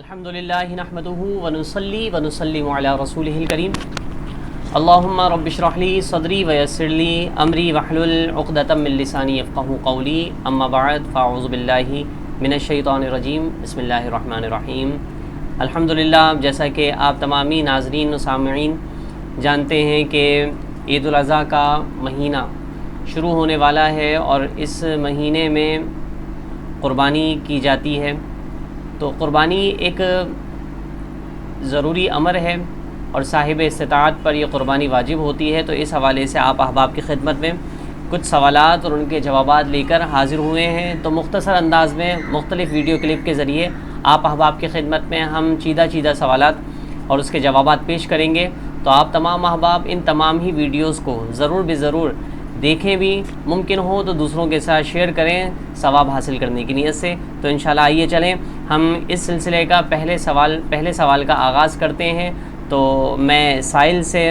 الحمدللہ نحمدہ ونصلی ونسلم علی رسولہ الکریم اللہم رب اشرح لی صدری ویسر لی امری واحلل عقدۃ من لسانی یفقہوا قولی اما بعد فاعوذ باللہ من الشیطان الرجیم بسم اللہ الرحمن الرحیم۔ الحمدللہ، جیسا کہ آپ تمامی ناظرین و سامعین جانتے ہیں کہ عید الاضحیٰ کا مہینہ شروع ہونے والا ہے اور اس مہینے میں قربانی کی جاتی ہے۔ تو قربانی ایک ضروری امر ہے اور صاحب استطاعت پر یہ قربانی واجب ہوتی ہے۔ تو اس حوالے سے آپ احباب کی خدمت میں کچھ سوالات اور ان کے جوابات لے کر حاضر ہوئے ہیں۔ تو مختصر انداز میں مختلف ویڈیو کلپ کے ذریعے آپ احباب کی خدمت میں ہم چیدہ سوالات اور اس کے جوابات پیش کریں گے۔ تو آپ تمام احباب ان تمام ہی ویڈیوز کو ضرور بضرور دیکھیں بھی، ممکن ہو تو دوسروں کے ساتھ شیئر کریں ثواب حاصل کرنے کی نیت سے۔ تو انشاءاللہ آئیے چلیں ہم اس سلسلے کا پہلے سوال کا آغاز کرتے ہیں۔ تو میں سائل سے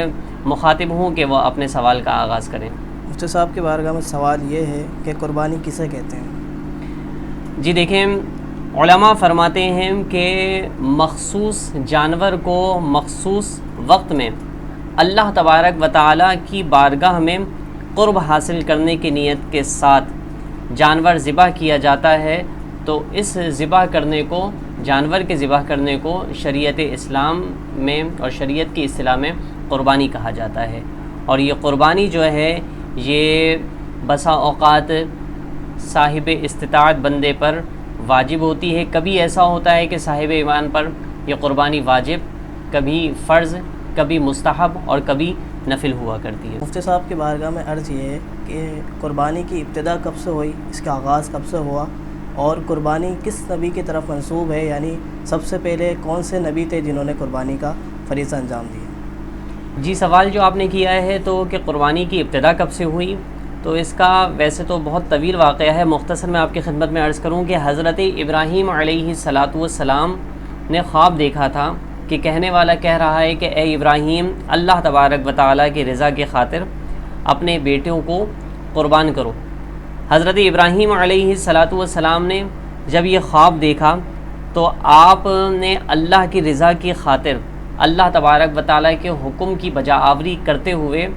مخاطب ہوں کہ وہ اپنے سوال کا آغاز کریں۔ مفتی صاحب کے بارگاہ میں سوال یہ ہے کہ قربانی کسے کہتے ہیں؟ جی دیکھیں، علماء فرماتے ہیں کہ مخصوص جانور کو مخصوص وقت میں اللہ تبارک و تعالیٰ کی بارگاہ میں قرب حاصل کرنے کی نیت کے ساتھ جانور ذبح کیا جاتا ہے۔ تو اس جانور کے ذبح کرنے کو شریعت اسلام میں اور شریعت کی اصطلاح میں قربانی کہا جاتا ہے۔ اور یہ قربانی جو ہے یہ بسا اوقات صاحب استطاعت بندے پر واجب ہوتی ہے۔ کبھی ایسا ہوتا ہے کہ صاحب ایمان پر یہ قربانی واجب، کبھی فرض، کبھی مستحب اور کبھی نفل ہوا کرتی ہے۔ مفتی صاحب کی بارگاہ میں عرض یہ ہے کہ قربانی کی ابتدا کب سے ہوئی، اس کا آغاز کب سے ہوا، اور قربانی کس نبی کی طرف منسوب ہے، یعنی سب سے پہلے کون سے نبی تھے جنہوں نے قربانی کا فریضہ انجام دیا؟ جی، سوال جو آپ نے کیا ہے تو کہ قربانی کی ابتدا کب سے ہوئی، تو اس کا ویسے تو بہت طویل واقعہ ہے۔ مختصر میں آپ کی خدمت میں عرض کروں کہ حضرت ابراہیم علیہ السلام نے خواب دیکھا تھا کہ کہنے والا کہہ رہا ہے کہ اے ابراہیم، اللہ تبارک و تعالیٰ کی رضا کی خاطر اپنے بیٹوں کو قربان کرو۔ حضرت ابراہیم علیہ السلام نے جب یہ خواب دیکھا تو آپ نے اللہ کی رضا کی خاطر اللہ تبارک و تعالیٰ کے حکم کی بجا آوری کرتے ہوئے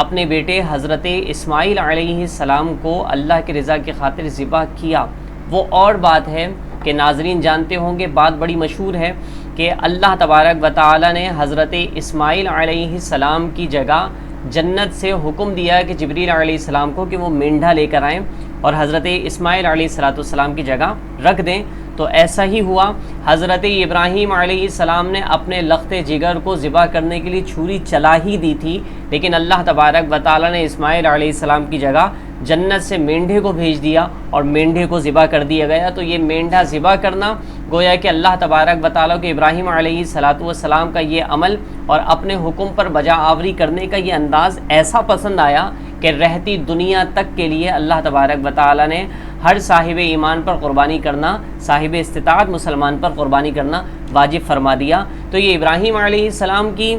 اپنے بیٹے حضرت اسماعیل علیہ السلام کو اللہ کی رضا کی خاطر ذبح کیا۔ وہ اور بات ہے کہ ناظرین جانتے ہوں گے، بات بڑی مشہور ہے کہ اللہ تبارک و تعالیٰ نے حضرت اسماعیل علیہ السلام کی جگہ جنت سے حکم دیا کہ جبریل علیہ السلام کو کہ وہ مینڈھا لے کر آئیں اور حضرت اسماعیل علیہ السلام کی جگہ رکھ دیں۔ تو ایسا ہی ہوا، حضرت ابراہیم علیہ السلام نے اپنے لخت جگر کو ذبح کرنے کے لیے چھری چلا ہی دی تھی، لیکن اللہ تبارک و تعالیٰ نے اسماعیل علیہ السلام کی جگہ جنت سے مینڈھے کو بھیج دیا اور مینڈھے کو ذبح کر دیا گیا۔ تو یہ مینڈھا ذبح کرنا گویا کہ اللہ تبارک و تعالیٰ کو ابراہیم علیہ السلام کا یہ عمل اور اپنے حکم پر بجا آوری کرنے کا یہ انداز ایسا پسند آیا کہ رہتی دنیا تک کے لیے اللہ تبارک و تعالیٰ نے ہر صاحب ایمان پر قربانی کرنا، صاحب استطاعت مسلمان پر قربانی کرنا واجب فرما دیا۔ تو یہ ابراہیم علیہ السلام کی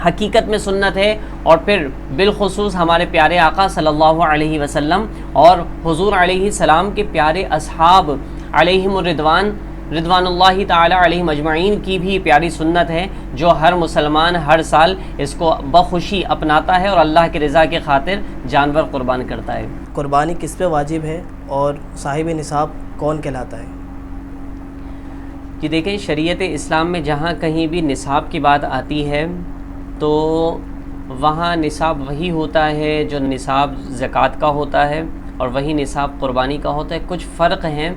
حقیقت میں سنت ہے، اور پھر بالخصوص ہمارے پیارے آقا صلی اللہ علیہ وسلم اور حضور علیہ السلام کے پیارے اصحاب علیہم رضوان اللہ تعالی علیہم اجمعین کی بھی پیاری سنت ہے، جو ہر مسلمان ہر سال اس کو بخوشی اپناتا ہے اور اللہ کی رضا کی خاطر جانور قربان کرتا ہے۔ قربانی کس پہ واجب ہے اور صاحب نصاب کون کہلاتا ہے؟ کہ دیکھیں، شریعت اسلام میں جہاں کہیں بھی نصاب کی بات آتی ہے تو وہاں نصاب وہی ہوتا ہے جو نصاب زکوٰۃ کا ہوتا ہے اور وہی نصاب قربانی کا ہوتا ہے۔ کچھ فرق ہیں،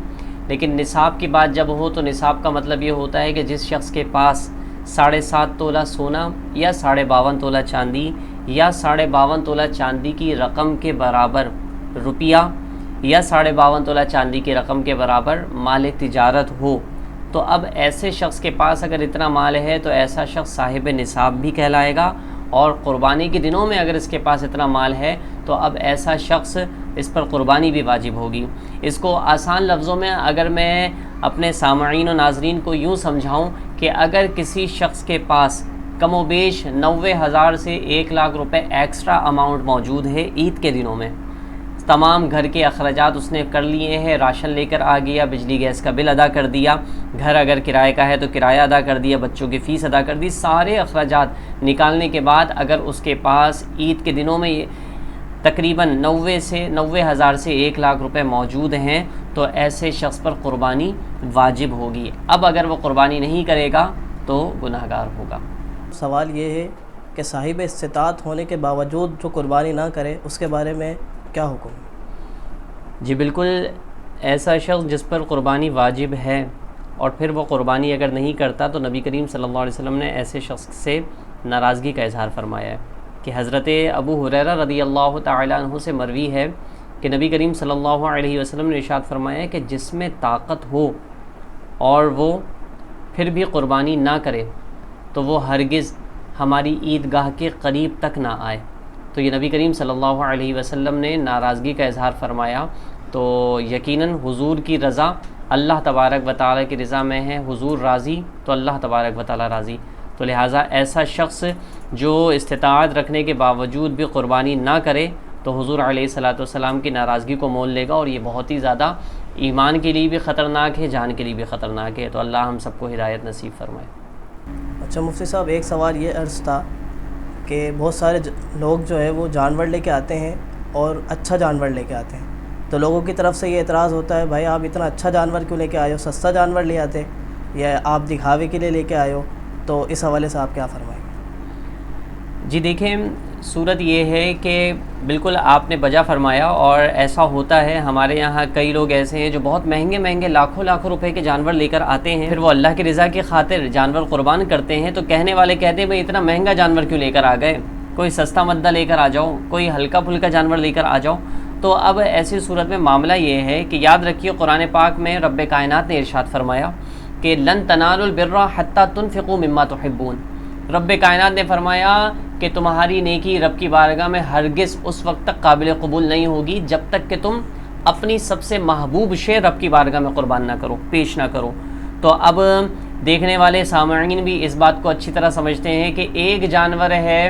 لیکن نصاب کی بات جب ہو تو نصاب کا مطلب یہ ہوتا ہے کہ جس شخص کے پاس 7.5 تولہ سونا یا 52.5 تولہ چاندی یا 52.5 تولہ چاندی کی رقم کے برابر روپیہ یا 52.5 تولہ چاندی کی رقم کے برابر مال تجارت ہو، تو اب ایسے شخص کے پاس اگر اتنا مال ہے تو ایسا شخص صاحب نصاب بھی کہلائے گا، اور قربانی کے دنوں میں اگر اس کے پاس اتنا مال ہے تو اب ایسا شخص اس پر قربانی بھی واجب ہوگی۔ اس کو آسان لفظوں میں اگر میں اپنے سامعین و ناظرین کو یوں سمجھاؤں کہ اگر کسی شخص کے پاس کم و بیش 90,000 سے 1 لاکھ روپے ایکسٹرا اماؤنٹ موجود ہے عید کے دنوں میں، تمام گھر کے اخراجات اس نے کر لیے ہیں، راشن لے کر آ گیا، بجلی گیس کا بل ادا کر دیا، گھر اگر کرائے کا ہے تو کرایہ ادا کر دیا، بچوں کی فیس ادا کر دی، سارے اخراجات نکالنے کے بعد اگر اس کے پاس عید کے دنوں میں تقریباً 90,000 سے 1 لاکھ روپے موجود ہیں تو ایسے شخص پر قربانی واجب ہوگی۔ اب اگر وہ قربانی نہیں کرے گا تو گناہ گار ہوگا۔ سوال یہ ہے کہ صاحب استطاعت ہونے کے باوجود جو قربانی نہ کرے اس کے بارے میں کیا حکم ہے؟ جی بالکل، ایسا شخص جس پر قربانی واجب ہے اور پھر وہ قربانی اگر نہیں کرتا تو نبی کریم صلی اللہ علیہ وسلم نے ایسے شخص سے ناراضگی کا اظہار فرمایا ہے کہ حضرت ابو ہریرہ رضی اللہ تعالیٰ عنہ سے مروی ہے کہ نبی کریم صلی اللہ علیہ وسلم نے ارشاد فرمایا ہے کہ جس میں طاقت ہو اور وہ پھر بھی قربانی نہ کرے تو وہ ہرگز ہماری عیدگاہ کے قریب تک نہ آئے۔ تو یہ نبی کریم صلی اللہ علیہ وسلم نے ناراضگی کا اظہار فرمایا، تو یقیناً حضور کی رضا اللہ تبارک و تعالیٰ کی رضا میں ہے، حضور راضی تو اللہ تبارک و تعالیٰ راضی، تو لہٰذا ایسا شخص جو استطاعت رکھنے کے باوجود بھی قربانی نہ کرے تو حضور علیہ الصلاۃ والسلام کی ناراضگی کو مول لے گا، اور یہ بہت ہی زیادہ ایمان کے لیے بھی خطرناک ہے، جان کے لیے بھی خطرناک ہے۔ تو اللہ ہم سب کو ہدایت نصیب فرمائے۔ اچھا مفتی صاحب، ایک سوال یہ عرض تھا کہ بہت سارے لوگ جو ہے وہ جانور لے کے آتے ہیں اور اچھا جانور لے کے آتے ہیں، تو لوگوں کی طرف سے یہ اعتراض ہوتا ہے بھائی آپ اتنا اچھا جانور کیوں لے کے آئے ہو، سستا جانور لے آتے، یا آپ دکھاوے کے لیے لے کے آئے ہو، تو اس حوالے سے آپ کیا فرمائیں گے؟ جی دیکھیں، صورت یہ ہے کہ بالکل آپ نے بجا فرمایا، اور ایسا ہوتا ہے ہمارے یہاں کئی لوگ ایسے ہیں جو بہت مہنگے مہنگے لاکھوں روپے کے جانور لے کر آتے ہیں، پھر وہ اللہ کی رضا کی خاطر جانور قربان کرتے ہیں، تو کہنے والے کہتے ہیں بھئی اتنا مہنگا جانور کیوں لے کر آ گئے، کوئی سستا مدہ لے کر آ جاؤ، کوئی ہلکا پھلکا جانور لے کر آ جاؤ۔ تو اب ایسی صورت میں معاملہ یہ ہے کہ یاد رکھیے قرآن پاک میں رب کائنات نے ارشاد فرمایا کہ لن تنالوا البر حتی تنفقوا مما تحبون۔ رب کائنات نے فرمایا کہ تمہاری نیکی رب کی بارگاہ میں ہرگز اس وقت تک قابل قبول نہیں ہوگی جب تک کہ تم اپنی سب سے محبوب شے رب کی بارگاہ میں قربان نہ کرو، پیش نہ کرو۔ تو اب دیکھنے والے سامعین بھی اس بات کو اچھی طرح سمجھتے ہیں کہ ایک جانور ہے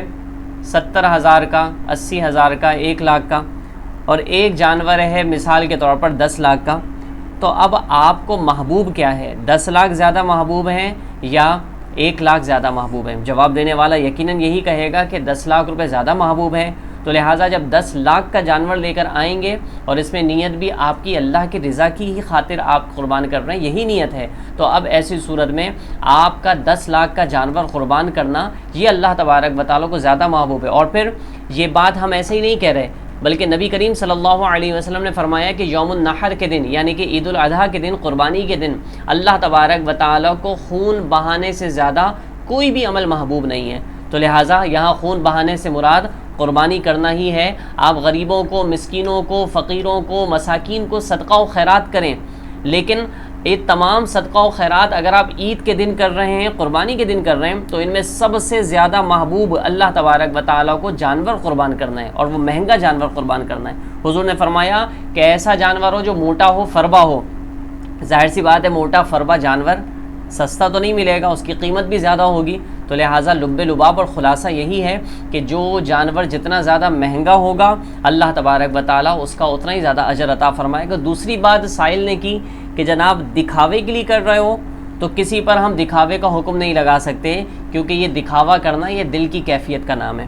70,000 کا، 80,000 کا، 1 لاکھ کا، اور ایک جانور ہے مثال کے طور پر 10 لاکھ کا، تو اب آپ کو محبوب کیا ہے، 10 لاکھ زیادہ محبوب ہیں یا 1 لاکھ زیادہ محبوب ہیں؟ جواب دینے والا یقیناً یہی کہے گا کہ 10 لاکھ روپے زیادہ محبوب ہیں، تو لہٰذا جب 10 لاکھ کا جانور لے کر آئیں گے اور اس میں نیت بھی آپ کی اللہ کی رضا کی ہی خاطر آپ قربان کر رہے ہیں، یہی نیت ہے، تو اب ایسی صورت میں آپ کا 10 لاکھ کا جانور قربان کرنا یہ اللہ تبارک و تعالیٰ کو زیادہ محبوب ہے۔ اور پھر یہ بات ہم ایسے ہی نہیں کہہ رہے، بلکہ نبی کریم صلی اللہ علیہ وسلم نے فرمایا کہ یوم النحر کے دن، یعنی کہ عید الاضحیٰ کے دن، قربانی کے دن، اللہ تبارک و تعالیٰ کو خون بہانے سے زیادہ کوئی بھی عمل محبوب نہیں ہے، تو لہٰذا یہاں خون بہانے سے مراد قربانی کرنا ہی ہے۔ آپ غریبوں کو، مسکینوں کو، فقیروں کو، مساکین کو صدقہ و خیرات کریں، لیکن یہ تمام صدقہ و خیرات اگر آپ عید کے دن کر رہے ہیں، قربانی کے دن کر رہے ہیں، تو ان میں سب سے زیادہ محبوب اللہ تبارک و تعالیٰ کو جانور قربان کرنا ہے، اور وہ مہنگا جانور قربان کرنا ہے۔ حضور نے فرمایا کہ ایسا جانور ہو جو موٹا ہو، فربا ہو۔ ظاہر سی بات ہے موٹا فربا جانور سستا تو نہیں ملے گا، اس کی قیمت بھی زیادہ ہوگی، تو لہٰذا لب لباب اور خلاصہ یہی ہے کہ جو جانور جتنا زیادہ مہنگا ہوگا اللہ تبارک و تعالیٰ اس کا اتنا ہی زیادہ اجر عطا فرمائے گا۔ دوسری بات سائل نے کی کہ جناب دکھاوے کے لیے کر رہے ہو، تو کسی پر ہم دکھاوے کا حکم نہیں لگا سکتے، کیونکہ یہ دکھاوا کرنا یہ دل کی کیفیت کا نام ہے۔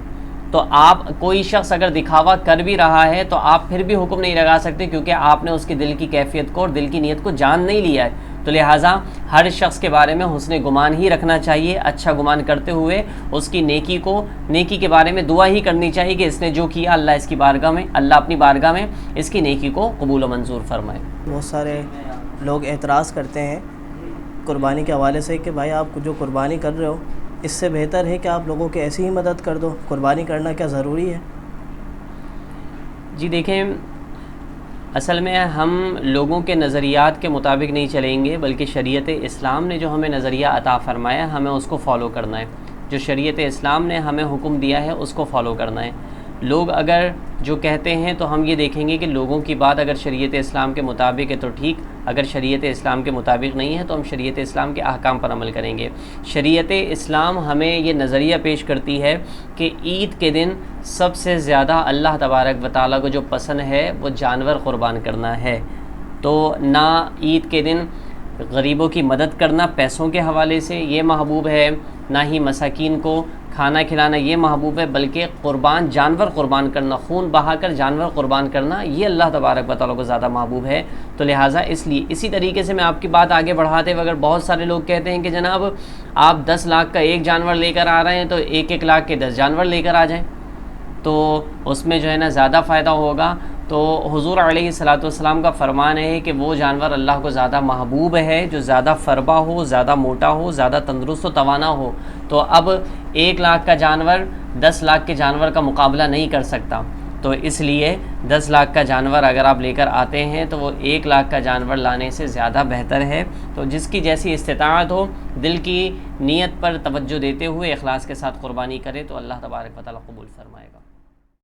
تو آپ کوئی شخص اگر دکھاوا کر بھی رہا ہے تو آپ پھر بھی حکم نہیں لگا سکتے، کیونکہ آپ نے اس کی دل کی کیفیت کو اور دل کی نیت کو جان نہیں لیا ہے۔ تو لہٰذا ہر شخص کے بارے میں حسن گمان ہی رکھنا چاہیے، اچھا گمان کرتے ہوئے اس کی نیکی کے بارے میں دعا ہی کرنی چاہیے کہ اس نے جو کیا اللہ اس کی بارگاہ میں، اللہ اپنی بارگاہ میں اس کی نیکی کو قبول و منظور فرمائے۔ بہت سارے لوگ اعتراض کرتے ہیں قربانی کے حوالے سے کہ بھائی آپ جو قربانی کر رہے ہو اس سے بہتر ہے کہ آپ لوگوں کی ایسی ہی مدد کر دو، قربانی کرنا کیا ضروری ہے؟ جی دیکھیں، اصل میں ہم لوگوں کے نظریات کے مطابق نہیں چلیں گے، بلکہ شریعت اسلام نے جو ہمیں نظریہ عطا فرمایا ہمیں اس کو فالو کرنا ہے، جو شریعت اسلام نے ہمیں حکم دیا ہے اس کو فالو کرنا ہے۔ لوگ اگر جو کہتے ہیں تو ہم یہ دیکھیں گے کہ لوگوں کی بات اگر شریعت اسلام کے مطابق ہے تو ٹھیک، اگر شریعت اسلام کے مطابق نہیں ہے تو ہم شریعت اسلام کے احکام پر عمل کریں گے۔ شریعت اسلام ہمیں یہ نظریہ پیش کرتی ہے کہ عید کے دن سب سے زیادہ اللہ تبارک و تعالیٰ کو جو پسند ہے وہ جانور قربان کرنا ہے، تو نہ عید کے دن غریبوں کی مدد کرنا پیسوں کے حوالے سے یہ محبوب ہے، نہ ہی مساکین کو کھانا کھلانا یہ محبوب ہے، بلکہ جانور قربان کرنا، خون بہا کر جانور قربان کرنا یہ اللہ تبارک و تعالیٰ کو زیادہ محبوب ہے۔ تو لہٰذا اسی طریقے سے میں آپ کی بات آگے بڑھاتے ہوئے، اگر بہت سارے لوگ کہتے ہیں کہ جناب آپ 10 لاکھ کا ایک جانور لے کر آ رہے ہیں تو 1-1 لاکھ کے 10 جانور لے کر آ جائیں، تو اس میں جو ہے نا زیادہ فائدہ ہوگا۔ تو حضور علیہ الصلاۃ والسلام کا فرمان ہے کہ وہ جانور اللہ کو زیادہ محبوب ہے جو زیادہ فربا ہو، زیادہ موٹا ہو، زیادہ تندرست و توانا ہو۔ تو اب 1 لاکھ کا جانور 10 لاکھ کے جانور کا مقابلہ نہیں کر سکتا، تو اس لیے 10 لاکھ کا جانور اگر آپ لے کر آتے ہیں تو وہ 1 لاکھ کا جانور لانے سے زیادہ بہتر ہے۔ تو جس کی جیسی استطاعت ہو، دل کی نیت پر توجہ دیتے ہوئے اخلاص کے ساتھ قربانی کرے تو اللہ تبارک و تعالیٰ قبول فرمائے گا۔